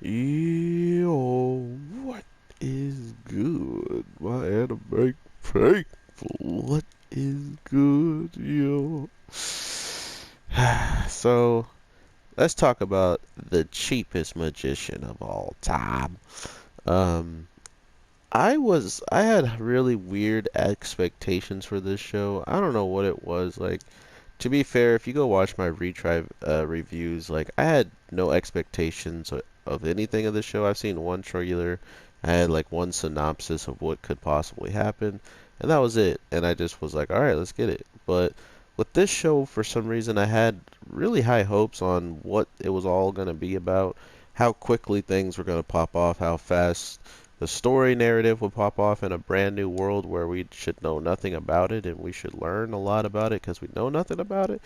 Yo, what is good, my anime faithful? What is good, yo? So, let's talk about the cheapest magician of all time. Um, I had really weird expectations for this show. I don't know what it was. Like, to be fair, if you go watch my retry reviews, like I had no expectations of anything of the show. I've seen one trailer, I had like one synopsis of what could possibly happen, and that was it. And I just was like, all right, let's get it. But with this show, for some reason, I had really high hopes on what it was all going to be about, how quickly things were going to pop off, how fast the story narrative would pop off in a brand new world where we should know nothing about it and we should learn a lot about it because we know nothing about it.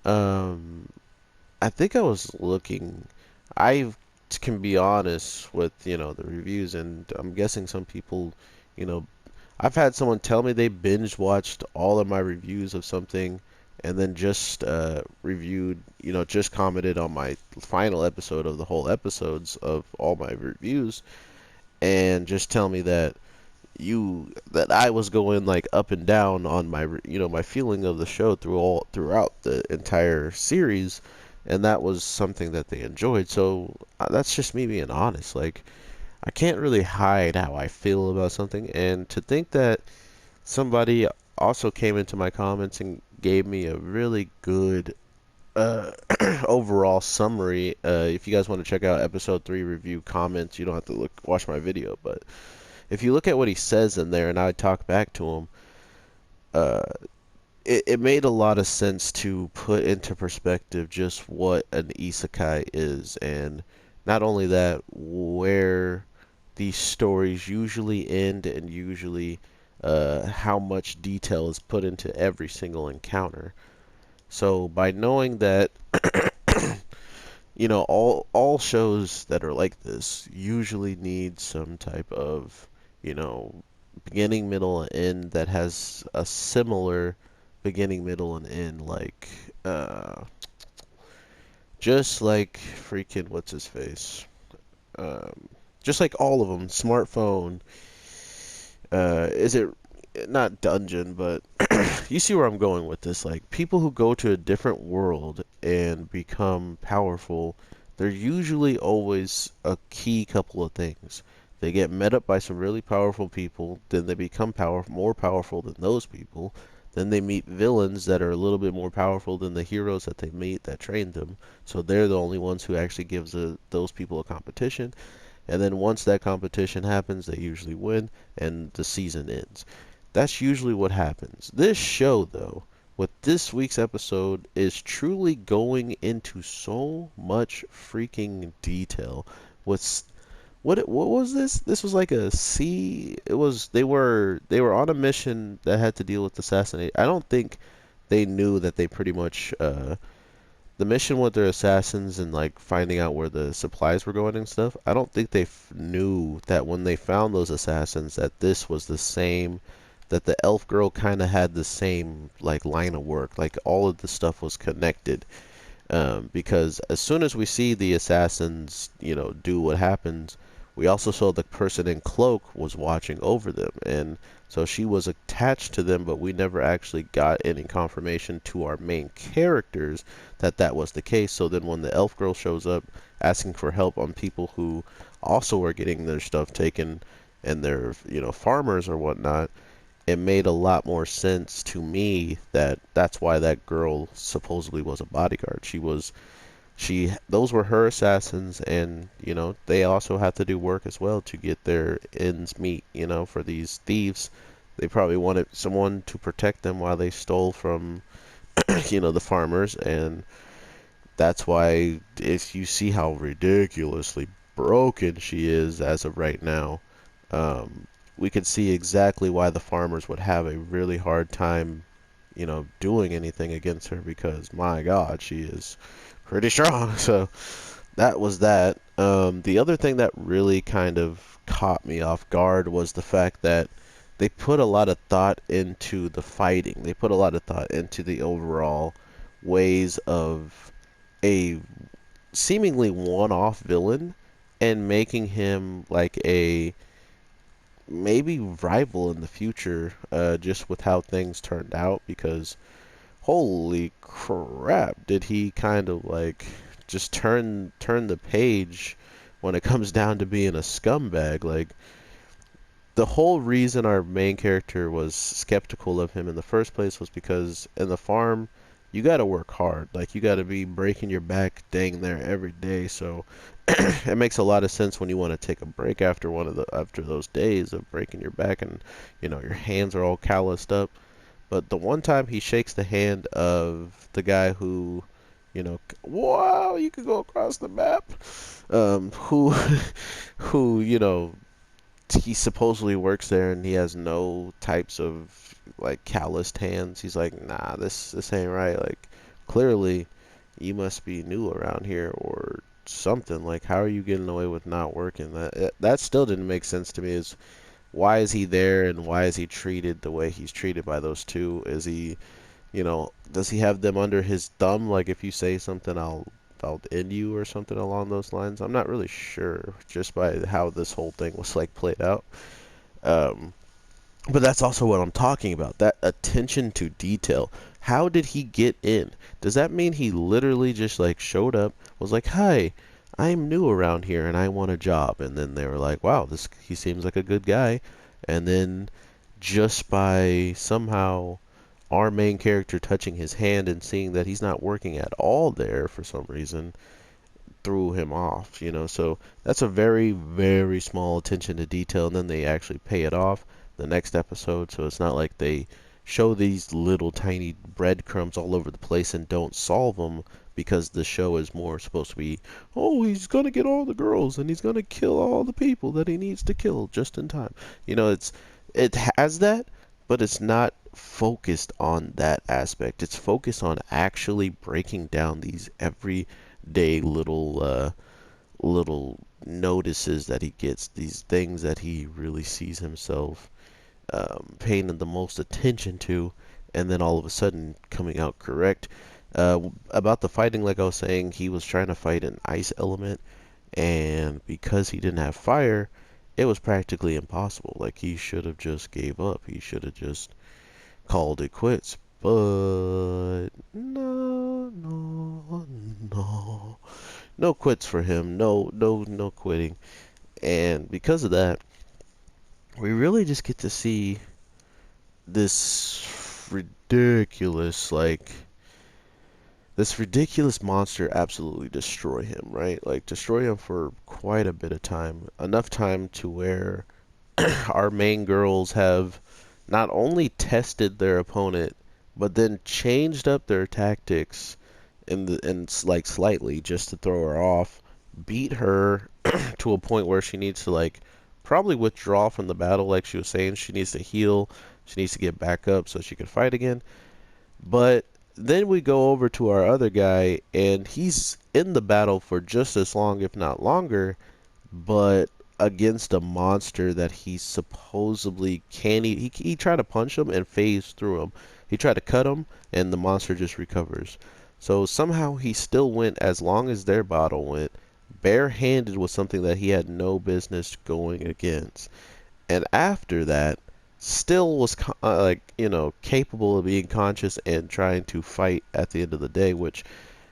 Um, I think I was looking. I can be honest with the reviews, and I'm guessing some people, you know, I've had someone tell me they binge watched all of my reviews of something and then just reviewed, just commented on my final episode of the whole episodes of all my reviews and just tell me that I was going like up and down on my feeling of the show throughout the entire series, and that was something that they enjoyed. So that's just me being honest. Like I can't really hide how I feel about something, and to think that somebody also came into my comments and gave me a really good uh, overall summary. If you guys want to check out episode 3 review comments, you don't have to watch my video, but if you look at what he says in there and I talk back to him, uh, it made a lot of sense to put into perspective just what an isekai is, and not only that, where these stories usually end and usually how much detail is put into every single encounter. So by knowing that, all shows that are like this usually need some type of, you know, beginning, middle, and end that has a similar beginning, middle, and end, like, uh, just like freaking what's his face, um, just like all of them. Smartphone, is it not dungeon, but you see where I'm going with this. Like people who go to a different world and become powerful, they're usually always a key couple of things. They get met up by some really powerful people, then they become more powerful than those people. Then they meet villains that are a little bit more powerful than the heroes that they meet that trained them. So they're the only ones who actually gives those people a competition. And then once that competition happens, they usually win and the season ends. That's usually what happens. This show, though, with this week's episode, is truly going into so much freaking detail. What's what was this? This was like a sea. It was they were on a mission that had to deal with assassinate. I don't think they knew that they pretty much the mission with their assassins and like finding out where the supplies were going and stuff. I don't think they knew that when they found those assassins that this was the same, that the elf girl kind of had the same like line of work, like all of the stuff was connected. Because as soon as we see the assassins, do what happens, we also saw the person in cloak was watching over them, and so she was attached to them, but we never actually got any confirmation to our main characters that that was the case. So then when the elf girl shows up asking for help on people who also are getting their stuff taken and they're, farmers or whatnot, it made a lot more sense to me that that's why that girl supposedly was a bodyguard. Those were her assassins, and they also have to do work as well to get their ends meet. For these thieves, they probably wanted someone to protect them while they stole from the farmers, and that's why if you see how ridiculously broken she is as of right now, um, we could see exactly why the farmers would have a really hard time, doing anything against her because my God, she is pretty strong. So that was that. The other thing that really kind of caught me off guard was the fact that they put a lot of thought into the fighting. They put a lot of thought into the overall ways of a seemingly one-off villain and making him like a maybe rival in the future, just with how things turned out. Because holy crap, did he kind of like just turn the page when it comes down to being a scumbag? Like, the whole reason our main character was skeptical of him in the first place was because in the farm, you got to work hard. Like, you got to be breaking your back dang there every day. So it makes a lot of sense when you want to take a break after after those days of breaking your back, and your hands are all calloused up. But the one time he shakes the hand of the guy who, wow, you could go across the map, who who he supposedly works there, and he has no types of like calloused hands. He's like, nah, this ain't right. Like, clearly, you must be new around here or something. Like, how are you getting away with not working? That still didn't make sense to me. Is why is he there, and why is he treated the way he's treated by those two? Is he, does he have them under his thumb? Like, if you say something, I'll end you or something along those lines. I'm not really sure, just by how this whole thing was like played out. Um, but that's also what I'm talking about. That attention to detail. How did he get in? Does that mean he literally just like showed up, was like, "Hi, I'm new around here and I want a job." And then they were like, "Wow, this he seems like a good guy." And then just by somehow our main character touching his hand and seeing that he's not working at all there for some reason, threw him off. So that's a very, very small attention to detail, and then they actually pay it off the next episode. So it's not like they show these little tiny breadcrumbs all over the place and don't solve them, because the show is more supposed to be, oh, he's gonna get all the girls and he's gonna kill all the people that he needs to kill just in time. It has that, but it's not focused on that aspect. It's focused on actually breaking down these everyday little notices that he gets, these things that he really sees himself paying the most attention to, and then all of a sudden coming out correct. About the fighting, like I was saying, he was trying to fight an ice element, and because he didn't have fire, it was practically impossible. Like, he should have just gave up. He should have just called it quits. But no, no, no. No quits for him. No, no, no quitting. And because of that, we really just get to see this ridiculous, like, this ridiculous monster absolutely destroy him, right? Like, destroy him for quite a bit of time. Enough time to where our main girls have not only tested their opponent, but then changed up their tactics like slightly just to throw her off, beat her to a point where she needs to like probably withdraw from the battle. Like she was saying, she needs to heal, she needs to get back up so she can fight again. But then we go over to our other guy, and he's in the battle for just as long, if not longer, but against a monster that he supposedly can't eat. He tried to punch him and phase through him. He tried to cut him, and the monster just recovers. So somehow he still went as long as their battle went, barehanded with something that he had no business going against. And after that, still was like, capable of being conscious and trying to fight at the end of the day, which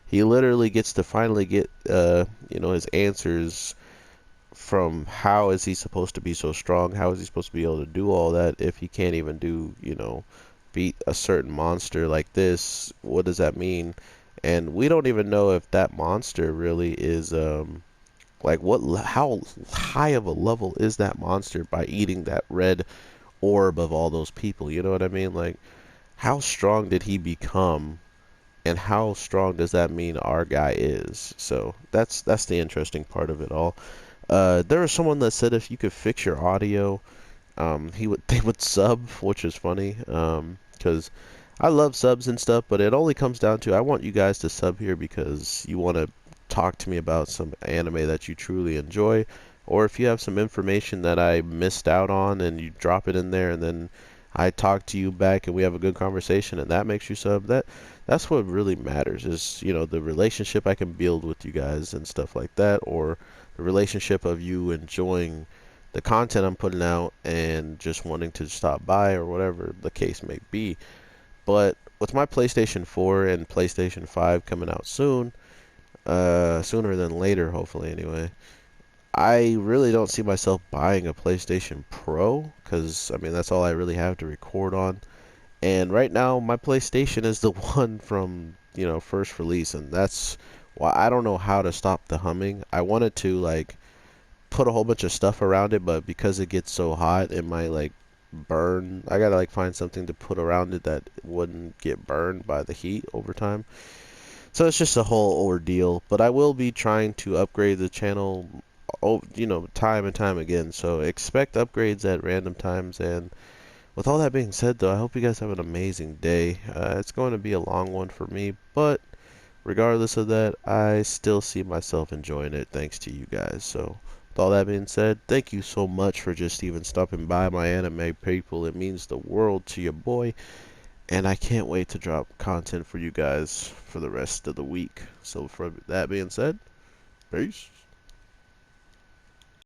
he literally gets to finally get, his answers from how is he supposed to be so strong? How is he supposed to be able to do all that if he can't even do, beat a certain monster like this? What does that mean? And we don't even know if that monster really is, like, how high of a level is that monster by eating that red orb of all those people? You know what I mean? Like, how strong did he become? And how strong does that mean our guy is? So that's the interesting part of it all. There was someone that said if you could fix your audio, they would sub, which is funny. Because I love subs and stuff, but it only comes down to I want you guys to sub here because you want to talk to me about some anime that you truly enjoy, or if you have some information that I missed out on and you drop it in there, and then I talk to you back and we have a good conversation, and that makes you sub. that's what really matters is, you know, the relationship I can build with you guys and stuff like that, or the relationship of you enjoying the content I'm putting out and just wanting to stop by or whatever the case may be. But with my PlayStation 4 and PlayStation 5 coming out soon, sooner than later, hopefully anyway, I really don't see myself buying a PlayStation Pro because I mean that's all I really have to record on. And right now my PlayStation is the one from, you know, first release, and that's why I don't know how to stop the humming. I wanted to like put a whole bunch of stuff around it, but because it gets so hot, it might like burn. I gotta like find something to put around it that wouldn't get burned by the heat over time. So it's just a whole ordeal, but I will be trying to upgrade the channel, you know, time and time again. So expect upgrades at random times. And with all that being said, though, I hope you guys have an amazing day. It's going to be a long one for me, but regardless of that, I still see myself enjoying it thanks to you guys. So with all that being said, thank you so much for just even stopping by, my anime people. It means the world to your boy. And I can't wait to drop content for you guys for the rest of the week. So, for that being said, peace.